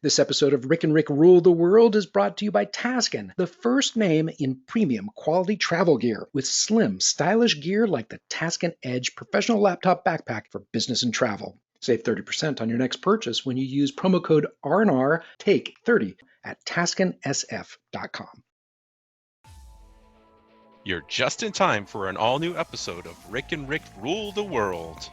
This episode of Rick and Rick Rule the World is brought to you by Taskin, the first name in premium quality travel gear with slim, stylish gear like the Taskin Edge professional laptop backpack for business and travel. Save 30% on your next purchase when you use promo code RNR Take 30 at taskinsf.com. You're just in time for an all-new episode of Rick and Rick Rule the World.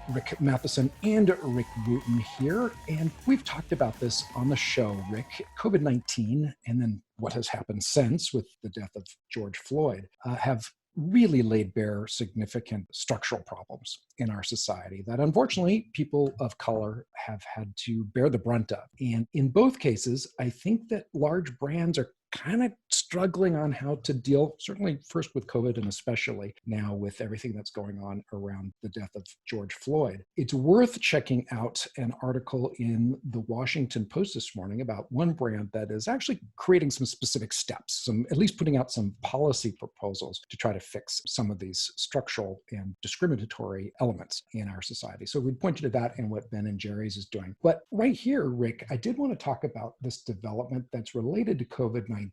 Rick Matheson and Rick Wooten here, and we've talked about this on the show, Rick. COVID-19 and then what has happened since with the death of George Floyd have really laid bare significant structural problems in our society that unfortunately people of color have had to bear the brunt of. And in both cases, I think that large brands are kind of struggling on how to deal, certainly first with COVID and especially now with everything that's going on around the death of George Floyd. It's worth checking out an article in the Washington Post this morning about one brand that is actually creating some specific steps, at least putting out some policy proposals to try to fix some of these structural and discriminatory elements in our society. So we pointed to that and what Ben and Jerry's is doing. But right here, Rick, I did want to talk about this development that's related to COVID-19.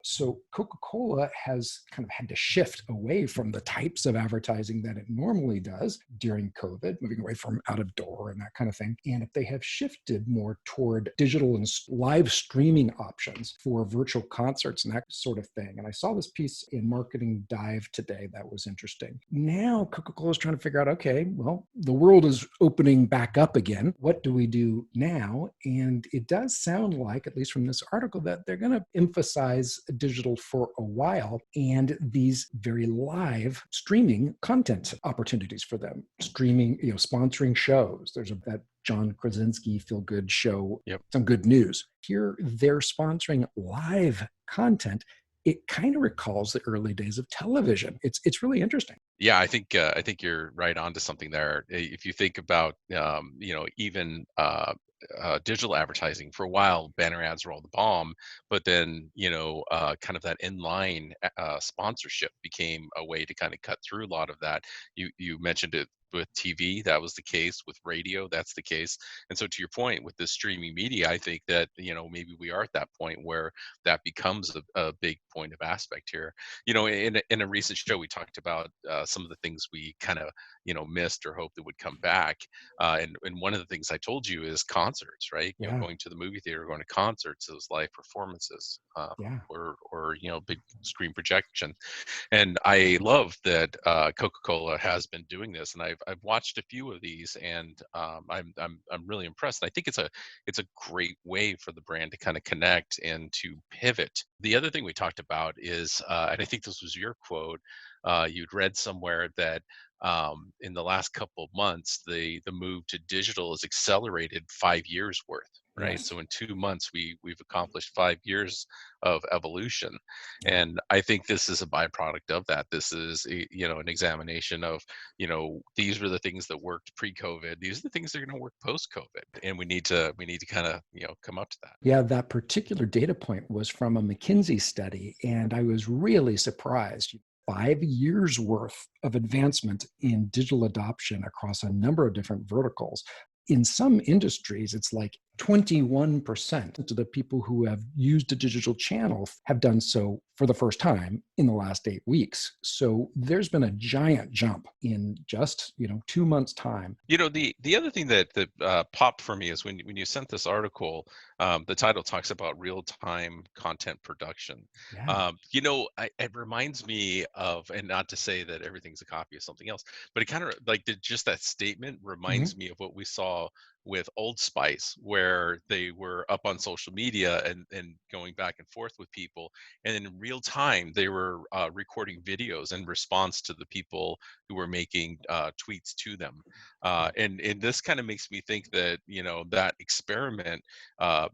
So Coca-Cola has kind of had to shift away from the types of advertising that it normally does during COVID, moving away from out of door and that kind of thing. And if they have shifted more toward digital and live streaming options for virtual concerts and that sort of thing. And I saw this piece in Marketing Dive today that was interesting. Now Coca-Cola is trying to figure out, okay, well, the world is opening back up again. What do we do now? And it does sound like, at least from this article, that they're going to emphasize digital for a while and these very live streaming content opportunities for them. Streaming, sponsoring shows. There's that John Krasinski feel-good show, Some Good News. Here, they're sponsoring live content. It kind of recalls the early days of television. It's really interesting. Yeah, I think you're right onto something there. If you think about even digital advertising, for a while banner ads were all the bomb, but then kind of that inline sponsorship became a way to kind of cut through a lot of that. You mentioned it with TV, that was the case. With radio, that's the case. And so to your point, with this streaming media, I think that maybe we are at that point where that becomes a big point of aspect here. In a recent show, we talked about some of the things we kind of missed or hoped that would come back. And one of the things I told you is concerts, right? Yeah. Going to the movie theater, going to concerts, those live performances, or big screen projection. And I love that Coca-Cola has been doing this, and I've watched a few of these, and I'm really impressed. And I think it's a great way for the brand to kind of connect and to pivot. The other thing we talked about is, and I think this was your quote, you'd read somewhere that in the last couple of months, the move to digital has accelerated 5 years worth, right? Yes. So in 2 months, we've accomplished 5 years of evolution, and I think this is a byproduct of that. This is an examination of these were the things that worked pre-COVID. These are the things that are going to work post-COVID, and we need to kind of come up to that. Yeah, that particular data point was from a McKinsey study, and I was really surprised. 5 years worth of advancement in digital adoption across a number of different verticals. In some industries, it's like 21% of the people who have used a digital channel have done so for the first time in the last 8 weeks. So there's been a giant jump in just 2 months' time. The other thing that popped for me is when you sent this article, the title talks about real-time content production. Yeah. It reminds me of, and not to say that everything's a copy of something else, but it kind of like just that statement reminds me of what we saw with Old Spice, where they were up on social media and going back and forth with people, and in real time they were recording videos in response to the people who were making tweets to them. And this kind of makes me think that that experiment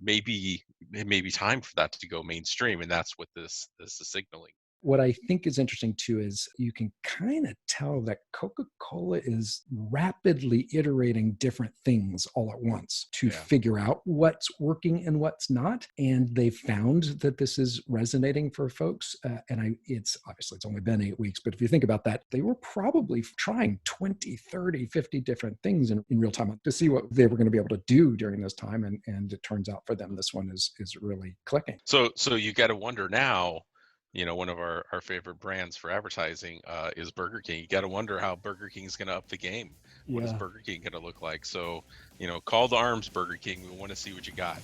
maybe it may be time for that to go mainstream, and that's what this is signaling. What I think is interesting too is you can kind of tell that Coca-Cola is rapidly iterating different things all at once to Yeah. figure out what's working and what's not. And they found that this is resonating for folks. It's obviously it's only been 8 weeks, but if you think about that, they were probably trying 20, 30, 50 different things in real time to see what they were going to be able to do during this time. And it turns out for them, this one is really clicking. So you got to wonder now, one of our favorite brands for advertising is Burger King. You got to wonder how Burger King is going to up the game. What is Yeah. Burger King going to look like? So, call to arms, Burger King. We want to see what you got.